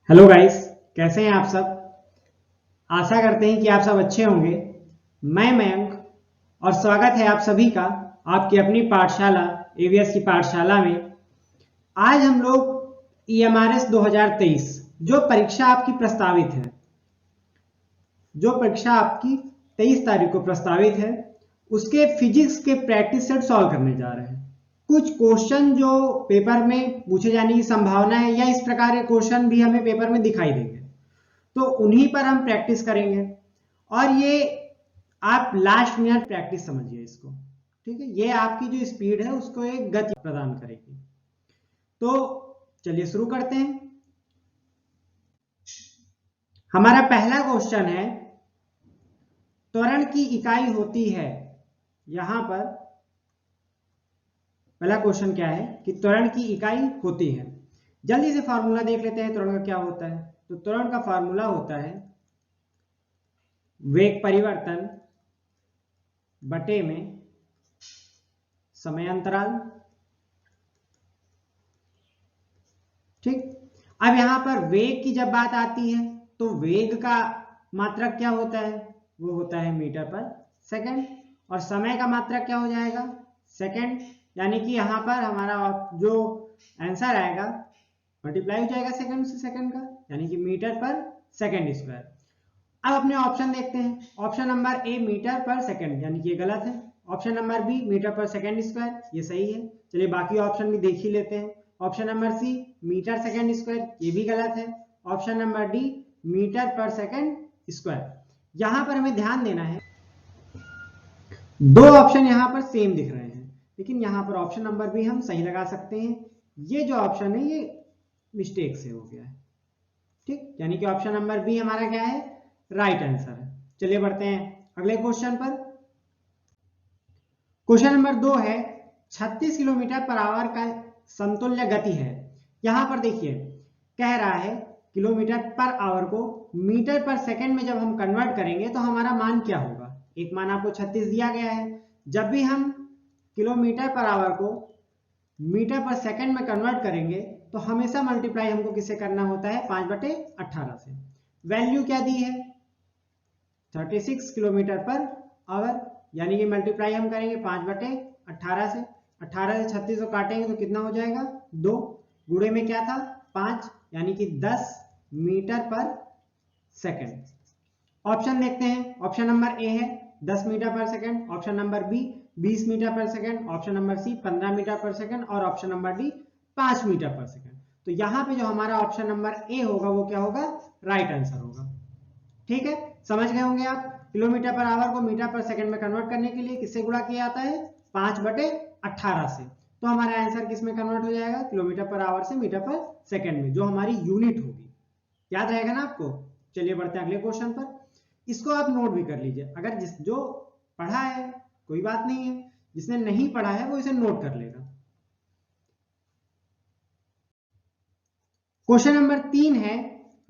Hello guys, कैसे हैं आप सब। आशा करते हैं कि आप सब अच्छे होंगे। मैं मयंक और स्वागत है आप सभी का आपकी अपनी पाठशाला एवीएस की पाठशाला में। आज हम लोग ईएमआरएस 2023 जो परीक्षा आपकी प्रस्तावित है, जो परीक्षा आपकी 23 तारीख को प्रस्तावित है, उसके फिजिक्स के प्रैक्टिस सेट सॉल्व करने जा रहे हैं। कुछ क्वेश्चन जो पेपर में पूछे जाने की संभावना है या इस प्रकार के क्वेश्चन भी हमें पेपर में दिखाई देंगे, तो उन्हीं पर हम प्रैक्टिस करेंगे। और ये आप लास्ट मिनट प्रैक्टिस समझिए इसको, ठीक है। ये आपकी जो स्पीड है उसको एक गति प्रदान करेगी। तो चलिए शुरू करते हैं। हमारा पहला क्वेश्चन है, त्वरण की इकाई होती है। यहां पर पहला क्वेश्चन क्या है कि त्वरण की इकाई होती है। जल्दी से फॉर्मूला देख लेते हैं त्वरण का क्या होता है। तो त्वरण का फॉर्मूला होता है वेग परिवर्तन बटे में समय अंतराल। ठीक, अब यहां पर वेग की जब बात आती है तो वेग का मात्रक क्या होता है, वो होता है मीटर पर सेकंड। और समय का मात्रक क्या हो जाएगा, सेकंड। यानी कि यहां पर हमारा जो आंसर आएगा मल्टीप्लाई हो जाएगा सेकंड से सेकंड का, यानी कि मीटर पर सेकंड स्क्वायर। अब अपने ऑप्शन देखते हैं। Option number A metre per second, यानी कि ये गलत है। Option number B metre per second square, ये सही है। चलिए बाकी ऑप्शन भी देख ही लेते हैं। Option number C metre second square, ये भी गलत है। Option number D metre per second square. यहां पर हमें ध्यान देना है, दो ऑप्शन यहां पर सेम दिख रहे हैं, लेकिन यहां पर ऑप्शन नंबर भी हम सही लगा सकते हैं। ये जो ऑप्शन है ये मिस्टेक से हो गया है, ठीक। यानी कि ऑप्शन नंबर बी हमारा क्या है, राइट आंसर है। चलिए बढ़ते हैं अगले क्वेश्चन पर। क्वेश्चन नंबर 2 है, 36 किलोमीटर पर आवर का समतुल्य गति है। यहां पर देखिए कह रहा है किलोमीटर पर आवर को मीटर पर सेकंड में जब हम कन्वर्ट करेंगे तो हमारा मान क्या होगा। एक मान आपको 36 दिया गया है। जब भी हम किलोमीटर पर आवर को मीटर पर सेकंड में कन्वर्ट करेंगे तो हमेशा मल्टीप्लाई हमको किससे करना होता है, 5/18 से। वैल्यू क्या दी है, 36 किलोमीटर पर आवर, यानी कि मल्टीप्लाई हम करेंगे 5/18 से। 18 से 36 को काटेंगे तो कितना हो जाएगा, 2। गुणे में क्या था, 5, यानी कि 10 मीटर पर सेकंड। ऑप्शन देखते हैं। ऑप्शन नंबर ए है 10 metre per second, option number B 20 metre per second, option number C 15 metre per second और option number D 5 metre per second. तो यहां पे जो हमारा ऑप्शन नंबर ए होगा वो क्या होगा, राइट आंसर होगा। ठीक है, समझ गए होंगे आप। किलोमीटर पर आवर को मीटर पर सेकंड में कन्वर्ट करने के लिए किससे गुणा किया जाता है, 5/18 से। तो हमारा आंसर किस में कन्वर्ट हो जाएगा, किलोमीटर पर आवर से मीटर पर सेकंड में, जो हमारी यूनिट होगी। याद रहेगा ना आपको। चलिए बढ़ते हैं अगले क्वेश्चन पर। इसको आप नोट भी कर लीजिए। अगर जो पढ़ा है कोई बात नहीं है, जिसने नहीं पढ़ा है वो इसे नोट कर लेगा। क्वेश्चन नंबर 3 है,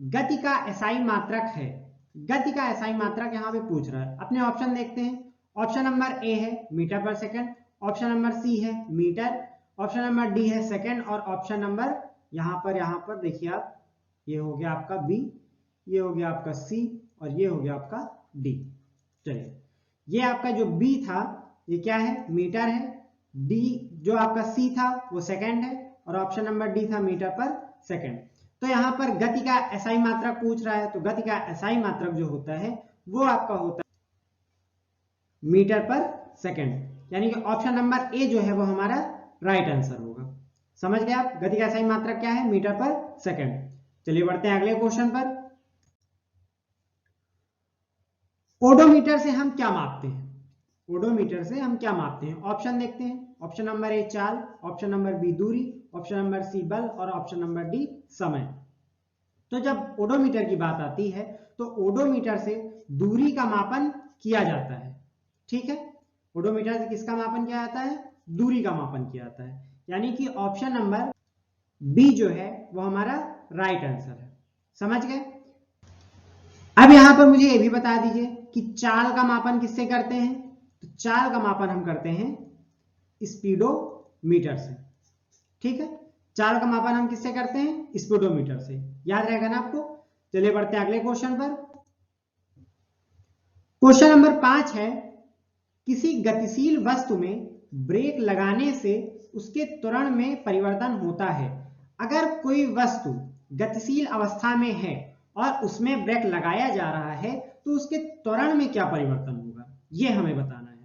गति का एसआई मात्रक है। गति का एसआई मात्रक यहां पे पूछ रहा है। अपने ऑप्शन देखते हैं। ऑप्शन नंबर ए है metre per second, option number C है मीटर, ऑप्शन नंबर डी है सेकंड और ऑप्शन नंबर यहां पर देखिए आप, ये हो गया आपका बी, ये हो गया आपका सी और ये हो गया आपका डी। चलिए ये आपका जो बी था ये क्या है, मीटर है। डी जो आपका सी था वो सेकंड है और ऑप्शन नंबर डी था मीटर पर सेकंड। तो यहां पर गति का एसआई मात्रक पूछ रहा है, तो गति का एसआई मात्रक जो होता है वो आपका होता है मीटर पर सेकंड, यानी कि ऑप्शन नंबर ए जो है वो हमारा राइट आंसर होगा। समझ गए आप, गति का एसआई मात्रक क्या है, मीटर पर सेकंड। चलिए बढ़ते हैं अगले क्वेश्चन पर। ओडोमीटर से हम क्या मापते हैं, ओडोमीटर से हम क्या मापते हैं। ऑप्शन देखते हैं। ऑप्शन नंबर ए चाल, ऑप्शन नंबर बी दूरी, ऑप्शन नंबर सी बल और ऑप्शन नंबर डी समय। तो जब ओडोमीटर की बात आती है तो ओडोमीटर से दूरी का मापन किया जाता है, ठीक है। ओडोमीटर से किसका मापन किया जाता है, दूरी का मापन किया जाता है, यानी कि ऑप्शन नंबर बी जो है वो हमारा राइट आंसर है। समझ गए। अब यहां पर मुझे ये भी बता दीजिए कि चाल का मापन किससे करते हैं। तो चाल का मापन हम करते हैं स्पीडोमीटर से, ठीक है। चाल का मापन हम किससे करते हैं? स्पीडोमीटर से। याद रहेगा ना आपको? चलिए बढ़ते हैं अगले क्वेश्चन पर। क्वेश्चन नंबर 5 है, किसी गतिशील वस्तु में ब्रेक लगाने से उसके त्वरण में परिवर्तन होता है। अगर कोई वस्तु गतिशील अवस्था में है और उसमें ब्रेक लगाया जा रहा है तो उसके त्वरण में क्या परिवर्तन होगा, यह हमें बताना है।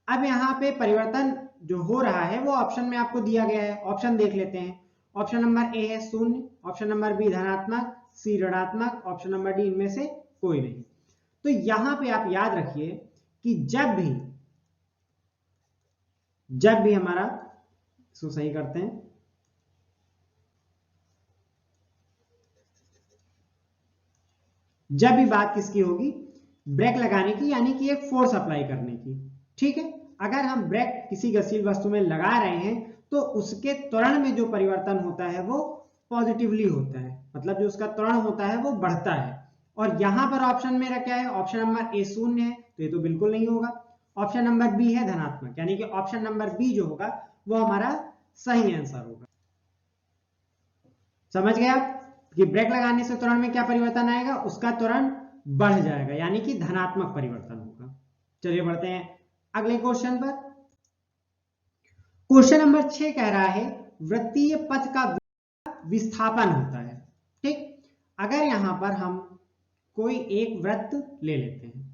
अब यहाँ पे परिवर्तन जो हो रहा है वो ऑप्शन में आपको दिया गया है। ऑप्शन देख लेते हैं। ऑप्शन नंबर ए है 0, ऑप्शन नंबर बी धनात्मक, सी ऋणात्मक, ऑप्शन नंबर डी इनमें से कोई नहीं। तो यहां पे आप याद रखिए कि जब भी हमारा, इसको सही करते हैं, जब भी बात किसकी होगी? ब्रेक लगाने की, यानी कि एक फोर्स अप्लाई करने की। ठीक है, अगर हम ब्रेक किसी गतिशील वस्तु में लगा रहे हैं तो उसके त्वरण में जो परिवर्तन होता है वो पॉजिटिवली होता है, मतलब जो उसका त्वरण होता है वो बढ़ता है। और यहां पर ऑप्शन मेरा क्या है? ऑप्शन नंबर ए 0 है, तो ये तो बिल्कुल नहीं होगा। ऑप्शन नंबर बी है धनात्मक, यानी कि ऑप्शन नंबर बी जो होगा वो हमारा सही आंसर होगा। समझ गए आप कि ब्रेक लगाने से त्वरण में क्या परिवर्तन आएगा? उसका त्वरण बढ़ जाएगा, यानी कि धनात्मक परिवर्तन होगा। चलिए बढ़ते हैं अगले क्वेश्चन पर। क्वेश्चन नंबर 6 कह रहा है, वृत्तीय पथ का विस्थापन होता है। ठीक, अगर यहां पर हम कोई एक वृत्त ले लेते हैं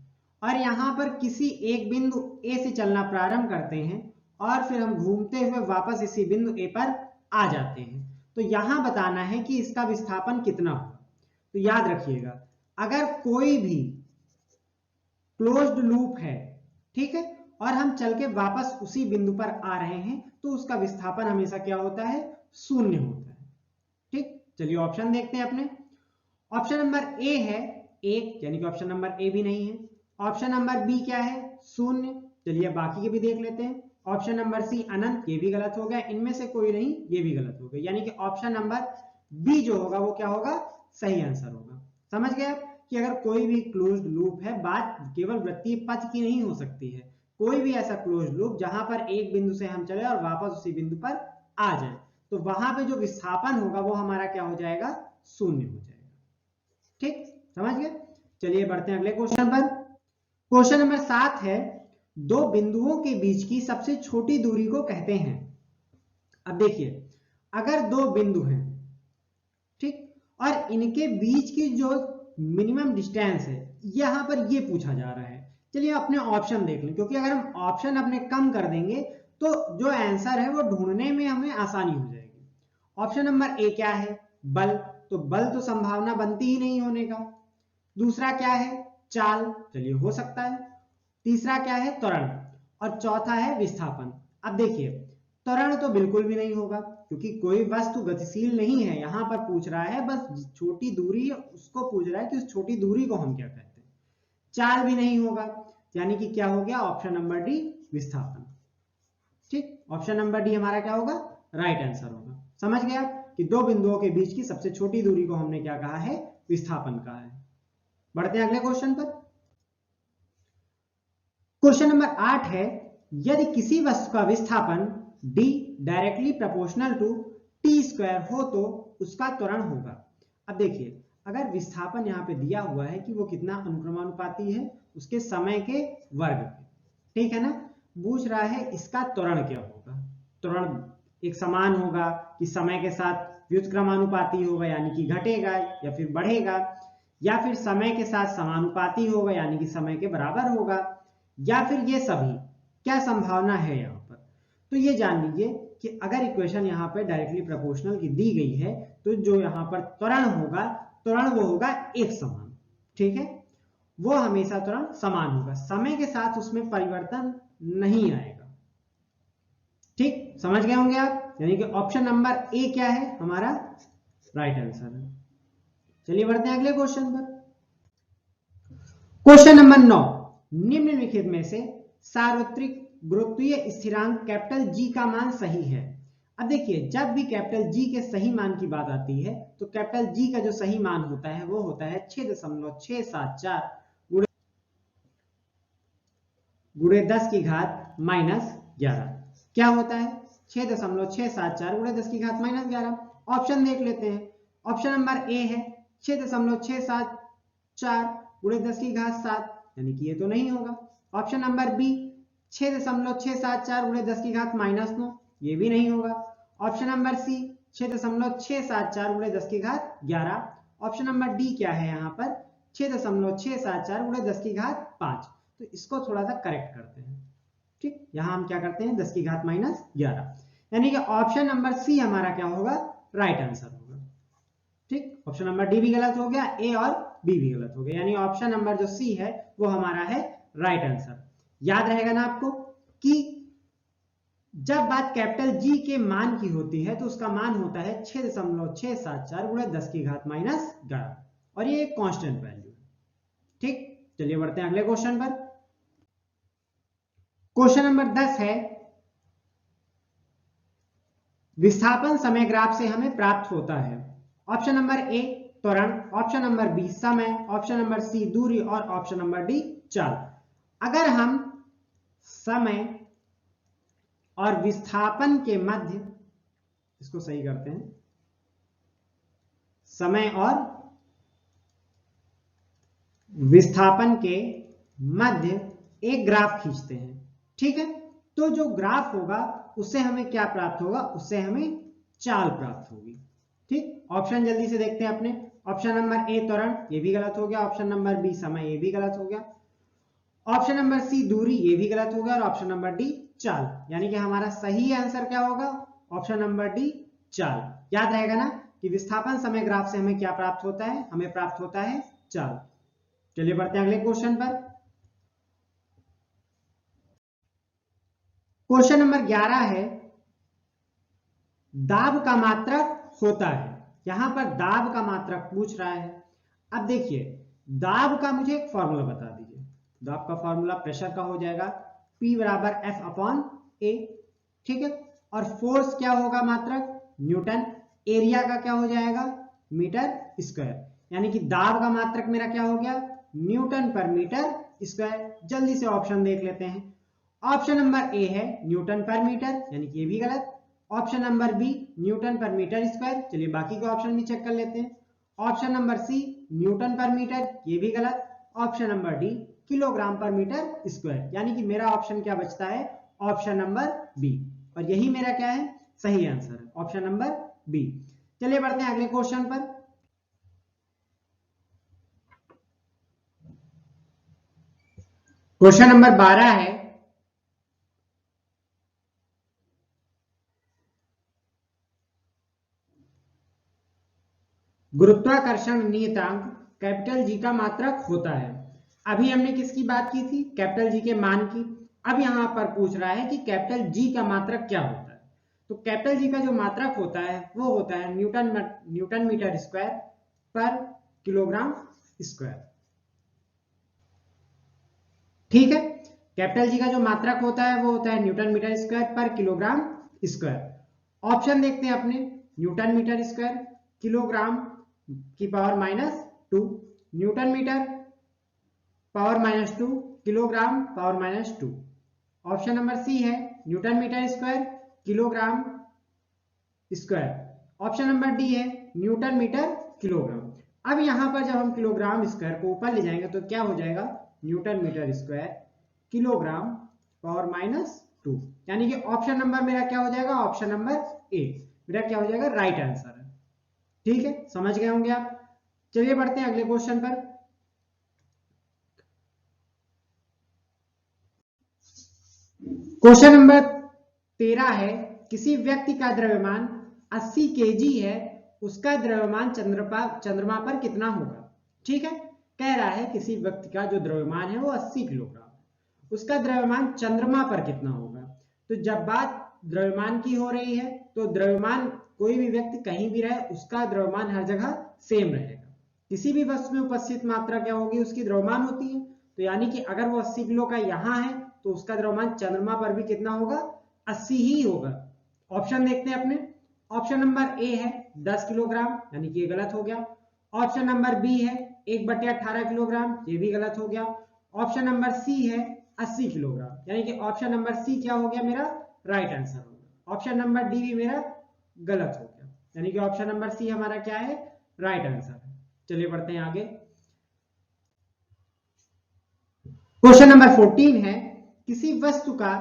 और यहां पर किसी एक बिंदु ए से चलना प्रारंभ करते हैं और फिर हम घूमते हुए वापस इसी बिंदु ए पर आ जाते हैं, तो यहां बताना है कि इसका विस्थापन कितना होगा। तो याद रखिएगा, अगर कोई भी क्लोज्ड लूप है, ठीक है, और हम चल के वापस उसी बिंदु पर आ रहे हैं तो उसका विस्थापन हमेशा क्या होता है? 0 होता है। ठीक, चलिए ऑप्शन देखते हैं अपने। ऑप्शन नंबर ए है 1, यानी कि ऑप्शन नंबर ए भी नहीं है। ऑप्शन नंबर बी क्या है? 0। चलिए बाकी के भी देख लेते हैं। ऑप्शन नंबर सी अनंत, ये भी गलत हो गया। इनमें से कोई नहीं, ये भी गलत हो गया, यानी कि ऑप्शन नंबर बी जो होगा वो क्या होगा? सही आंसर होगा। समझ गए आप कि अगर कोई भी क्लोज्ड लूप है, बात केवल वृत्तीय पथ की नहीं हो सकती है, कोई भी ऐसा क्लोज्ड लूप जहां पर एक बिंदु से हम चले और वापस उसी बिंदु पर आ जाए, तो वहां पे जो विस्थापन होगा वो हमारा क्या हो जाएगा? 0 हो जाएगा। ठीक, समझ गए? चलिए बढ़ते हैं अगले क्वेश्चन पर। क्वेश्चन नंबर 7 है, दो बिंदुओं के बीच की सबसे छोटी दूरी को कहते हैं। अब देखिए, अगर दो बिंदु हैं, ठीक, और इनके बीच की जो मिनिमम डिस्टेंस है, यहां पर ये पूछा जा रहा है। चलिए अपने ऑप्शन देख लें, क्योंकि अगर हम ऑप्शन अपने कम कर देंगे तो जो आंसर है वो ढूंढने में हमें आसानी हो जाएगी। ऑप्शन नंबर ए क्या है? बल, तो बल तो संभावना बनती ही नहीं होने का। दूसरा क्या है? चाल, चलिए हो सकता है। तीसरा क्या है? त्वरण। और चौथा है विस्थापन। अब देखिए, त्वरण तो बिल्कुल भी नहीं होगा, क्योंकि कोई वस्तु गतिशील नहीं है। यहां पर पूछ रहा है बस छोटी दूरी, उसको पूछ रहा है कि उस छोटी दूरी को हम क्या कहते हैं। चाल भी नहीं होगा, यानी कि क्या हो गया? ऑप्शन नंबर डी विस्थापन। ठीक, ऑप्शन नंबर डी हमारा क्या होगा? राइट आंसर होगा। समझ गया कि दो बिंदुओं के बीच की सबसे छोटी दूरी को हमने क्या कहा है? विस्थापन कहा है। बढ़ते हैं अगले क्वेश्चन पर। क्वेश्चन नंबर 8 है, यदि किसी वस्तु का विस्थापन d directly proportional to T square हो तो उसका त्वरण होगा। अब देखिए, अगर विस्थापन यहां पे दिया हुआ है कि वो कितना अनुक्रमानुपाती है उसके समय के वर्ग पे, ठीक है ना, पूछ रहा है इसका त्वरण क्या होगा। त्वरण एक समान होगा कि समय के साथ व्युत्क्रमानुपाती होगा, यानी कि घटेगा या फिर बढ़ेगा, या फिर समय के साथ समानुपाती होगा, यानी कि समय के बराबर होगा, या फिर ये सभी। क्या संभावना है यहाँ पर? तो ये जान लीजिए कि अगर इक्वेशन यहाँ पर डायरेक्टली प्रोपोर्शनल की दी गई है तो जो यहाँ पर त्वरण होगा, त्वरण वो होगा एक समान। ठीक है, वो हमेशा त्वरण समान होगा, समय के साथ उसमें परिवर्तन नहीं आएगा। ठीक, समझ गए होंगे आप, यानी कि ऑप्शन नंबर ए क्या है? हमारा राइट आंसर है। चलिए बढ़ते हैं अगले क्वेश्चन पर। क्वेश्चन नंबर 9, निम्नलिखित में से सार्वत्रिक गुरुत्वीय स्थिरांक कैपिटल जी का मान सही है। अब देखिए, जब भी कैपिटल जी के सही मान की बात आती है तो कैपिटल जी का जो सही मान होता है वो होता है 6.674 गुणे 10 की घात -11। क्या होता है? 6.674 गुणे 10 की घात -11। ऑप्शन देख लेते हैं। ऑप्शन नंबर ए है 6.674 गुणे 10 की घात 7, यानी कि ये तो नहीं होगा। ऑप्शन नंबर बी 6.674 गुणे 10 की घात -9, ये भी नहीं होगा। ऑप्शन नंबर सी 6.674 गुणे 10 की घात 11। ऑप्शन नंबर डी क्या है यहाँ पर 6.674 गुणे 10 की घात 5। तो इसको थोड़ा सा करेक्ट करते हैं। ठीक, यहां हम क्या करते हैं 10 की घात -11, यानी कि ऑप्शन नंबर सी हमारा क्या होगा राइट आंसर होगा। ठीक, ऑप्शन नंबर डी भी गलत हो गया, ए और बी भी गलत हो गया, यानी ऑप्शन नंबर जो सी है वो हमारा है राइट आंसर। याद रहेगा ना आपको कि जब बात कैपिटल जी के मान की होती है तो उसका मान होता है 6.674 गुणे 10 की घात -11, और ये एक कांस्टेंट वैल्यू है। ठीक, चलिए बढ़ते हैं अगले क्वेश्चन पर। क्वेश्चन नंबर 10 है विस्थापन समय ग्राफ से हमें प्राप्त होता है। ऑप्शन नंबर ए त्वरण, ऑप्शन नंबर बी समय, ऑप्शन नंबर सी दूरी और ऑप्शन नंबर डी चाल। अगर हम समय और विस्थापन के मध्य, इसको सही करते हैं, समय और विस्थापन के मध्य एक ग्राफ खींचते हैं, ठीक है, तो जो ग्राफ होगा उससे हमें क्या प्राप्त होगा, उससे हमें चाल प्राप्त होगी। ठीक, ऑप्शन जल्दी से देखते हैं अपने। ऑप्शन नंबर ए त्वरण, ये भी गलत हो गया। ऑप्शन नंबर बी समय, ये भी गलत हो गया। ऑप्शन नंबर सी दूरी, ये भी गलत हो गया। और ऑप्शन नंबर डी चाल, यानी कि हमारा सही आंसर क्या होगा ऑप्शन नंबर डी चाल। याद रहेगा ना कि विस्थापन समय ग्राफ से हमें क्या प्राप्त होता है, हमें प्राप्त होता है चाल। चलिए बढ़ते हैं अगले क्वेश्चन पर। क्वेश्चन नंबर 11 है दाब का मात्रक होता है। यहां पर दाब का मात्रक पूछ रहा है। अब देखिए दाब का मुझे एक फॉर्मूला बता दीजिए। दाब का फॉर्मूला प्रेशर का हो जाएगा P बराबर F/A, ठीक है, और फोर्स क्या होगा मात्रक न्यूटन, एरिया का क्या हो जाएगा मीटर स्क्वायर, यानी कि दाब का मात्रक मेरा क्या हो गया न्यूटन पर मीटर स्क्वायर। जल्दी से ऑप्शन देख लेते हैं। ऑप्शन नंबर ए है न्यूटन पर मीटर, यानी कि ये भी गलत। ऑप्शन नंबर बी न्यूटन पर मीटर स्क्वायर, चलिए बाकी के ऑप्शन भी चेक कर लेते हैं। ऑप्शन नंबर सी न्यूटन पर मीटर, ये भी गलत। ऑप्शन नंबर डी किलोग्राम पर मीटर स्क्वायर, यानी कि मेरा ऑप्शन क्या बचता है ऑप्शन नंबर बी, और यही मेरा क्या है सही आंसर है ऑप्शन नंबर बी। चलिए बढ़ते हैं अगले क्वेश्चन पर। क्वेश्चन नंबर 12 है गुरुत्वाकर्षण नियतांक कैपिटल जी का मात्रक होता है। अभी हमने किसकी बात की थी कैपिटल जी के मान की। अब यहां पर पूछ रहा है कि कैपिटल जी का मात्रक क्या होता है। तो कैपिटल जी का जो मात्रक होता है वो होता है newton metre square per kilogram square. ठीक है, कैपिटल जी का जो मात्रक होता है वो होता है newton metre square per kilogram square. Option देखते हैं अपने। न्यूटन मीटर स्क्वायर, किलोग्राम की power -2, newton metre power -2, kilogram power -2। Option number C है newton metre square kilogram square. Option number D है न्यूटन मीटर किलोग्राम। अब यहां पर जब हम किलोग्राम स्क्वायर को ऊपर ले जाएंगे तो क्या हो जाएगा newton metre square kilogram power -2, यानी कि ऑप्शन नंबर मेरा क्या हो जाएगा ऑप्शन नंबर ए मेरा क्या हो जाएगा राइट आंसर है। ठीक है, समझ गए होंगे आप। चलिए बढ़ते हैं अगले क्वेश्चन पर। क्वेश्चन नंबर 13 है किसी व्यक्ति का द्रव्यमान 80 केजी है, उसका द्रव्यमान चंद्रमा पर कितना होगा। ठीक है, कह रहा है किसी व्यक्ति का जो द्रव्यमान है वो 80 किलोग्राम, उसका द्रव्यमान चंद्रमा पर कितना होगा। तो जब बात द्रव्यमान की हो रही है तो द्रव्यमान कोई भी व्यक्ति कहीं भी रहे उसका द्रव्यमान हर जगह सेम रहेगा। किसी भी वस्तु में उपस्थित मात्रा क्या होगी उसकी द्रव्यमान होती है। तो यानी कि अगर वो 80 किलो का यहां है तो उसका द्रव्यमान चंद्रमा पर भी कितना होगा 80 ही होगा। ऑप्शन देखते हैं अपने। ऑप्शन नंबर ए है 10 किलोग्राम, यानी कि ये गलत हो गया। ऑप्शन नंबर बी है 1/18 किलोग्राम, ये भी गलत हो गया। ऑप्शन नंबर सी है 80 किलोग्राम, यानी कि ऑप्शन नंबर सी क्या हो गया मेरा राइट आंसर होगा। ऑप्शन नंबर डी भी मेरा गलत हो गया। यानी कि ऑप्शन नंबर सी हमारा क्या है, राइट आंसर। चलिए बढ़ते हैं आगे। क्वेश्चन नंबर 14 है, किसी वस्तु का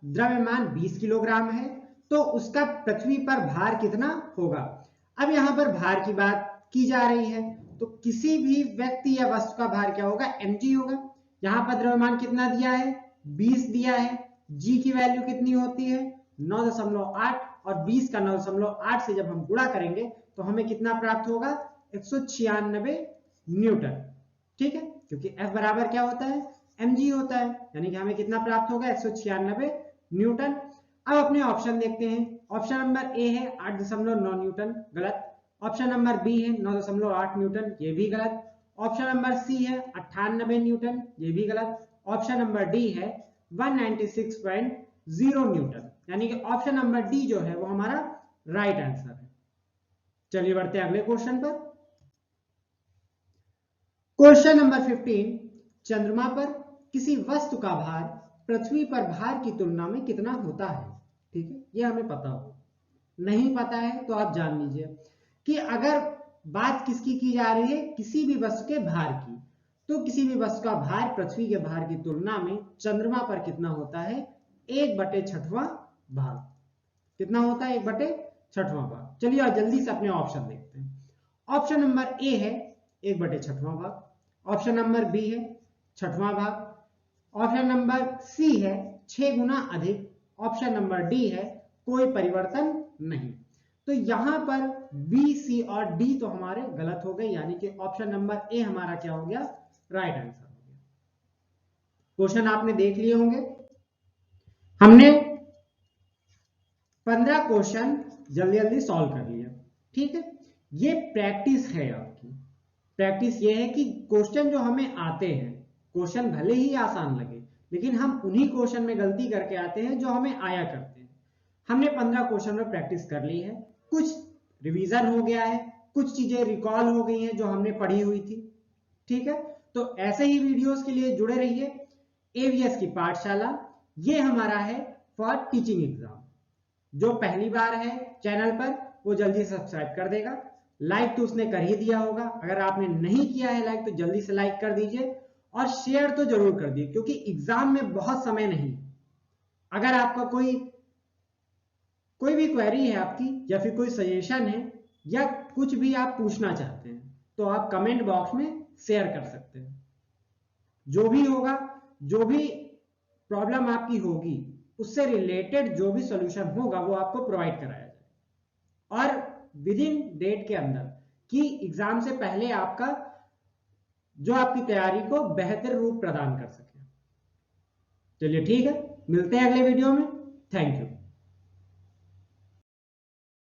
द्रव्यमान 20 किलोग्राम है तो उसका पृथ्वी पर भार कितना होगा। अब यहां पर भार की बात की जा रही है, तो किसी भी व्यक्ति या वस्तु का भार क्या होगा, mg होगा। यहां पर द्रव्यमान कितना दिया है, 20 दिया है। g की वैल्यू कितनी होती है, 9.8, और 20 का 9.8 से जब हम गुणा करेंगे तो हमें कितना प्राप्त होगा, 196 न्यूटन। ठीक है, क्योंकि F बराबर क्या होता है, mg होता है, यानी कि हमें कितना प्राप्त होगा, 196 न्यूटन। अब अपने ऑप्शन देखते हैं। ऑप्शन नंबर ए है 8.9 न्यूटन, गलत। ऑप्शन नंबर बी है 9.8 न्यूटन, ये भी गलत। ऑप्शन नंबर सी है 98 न्यूटन, ये भी गलत। ऑप्शन नंबर डी है 196.0 न्यूटन, यानी कि ऑप्शन नंबर डी जो है वो हमारा राइट आंसर है। चलिए बढ़ते हैं अगले क्वेश्चन पर। क्वेश्चन नंबर 15, चंद्रमा पर किसी वस्तु का भार पृथ्वी पर भार की तुलना में कितना होता है। ठीक है, ये हमें पता हो, नहीं पता है तो आप जान लीजिए कि अगर बात किसकी की जा रही है, किसी भी वस्तु के भार की, तो किसी भी वस्तु का भार पृथ्वी के भार की तुलना में चंद्रमा पर कितना होता है, 1/6वां भाग। कितना होता है, 1/6वां भाग। चलिए और जल्दी से अपने ऑप्शन देखते हैं। ऑप्शन नंबर ए है 1/6वां भाग। ऑप्शन नंबर बी है 6वां भाग। ऑप्शन नंबर सी है 6 गुना अधिक। ऑप्शन नंबर डी है कोई परिवर्तन नहीं। तो यहां पर बी, सी और डी तो हमारे गलत हो गए, यानी कि ऑप्शन नंबर ए हमारा क्या हो गया, राइट आंसर हो गया। क्वेश्चन आपने देख लिए होंगे। हमने 15 क्वेश्चन जल्दी जल्दी सॉल्व कर लिया। ठीक है, ये प्रैक्टिस है आपकी। प्रैक्टिस ये है कि क्वेश्चन जो हमें आते हैं, क्वेश्चन भले ही आसान लगे, लेकिन हम उन्हीं क्वेश्चन में गलती करके आते हैं जो हमें आया करते हैं। हमने 15 क्वेश्चन में प्रैक्टिस कर ली है, कुछ रिवीजन हो गया है, कुछ चीजें रिकॉल हो गई हैं जो हमने पढ़ी हुई थी। ठीक है, तो ऐसे ही वीडियोस के लिए जुड़े रहिए। एवीएस की पाठशाला, ये हमारा है फॉर टीचिंग एग्जाम। जो पहली बार है चैनल पर वो जल्दी से सब्सक्राइब कर देगा। लाइक तो उसने कर ही दिया होगा, अगर आपने नहीं किया है लाइक तो जल्दी से लाइक कर दीजिए, और शेयर तो जरूर कर दीजिए, क्योंकि एग्जाम में बहुत समय नहीं। अगर आपका कोई भी क्वेरी है आपकी, या फिर कोई सजेशन है, या कुछ भी आप पूछना चाहते हैं, तो आप कमेंट बॉक्स में शेयर कर सकते हैं। जो भी होगा, जो भी प्रॉब्लम आपकी होगी, उससे रिलेटेड जो भी सॉल्यूशन होगा वो आपको प्रोवाइड कराया जाए, और विद इन डेट के अंदर, कि एग्जाम से पहले आपका जो आपकी तैयारी को बेहतर रूप प्रदान कर सके। चलिए ठीक है, मिलते हैं अगले वीडियो में। Thank you.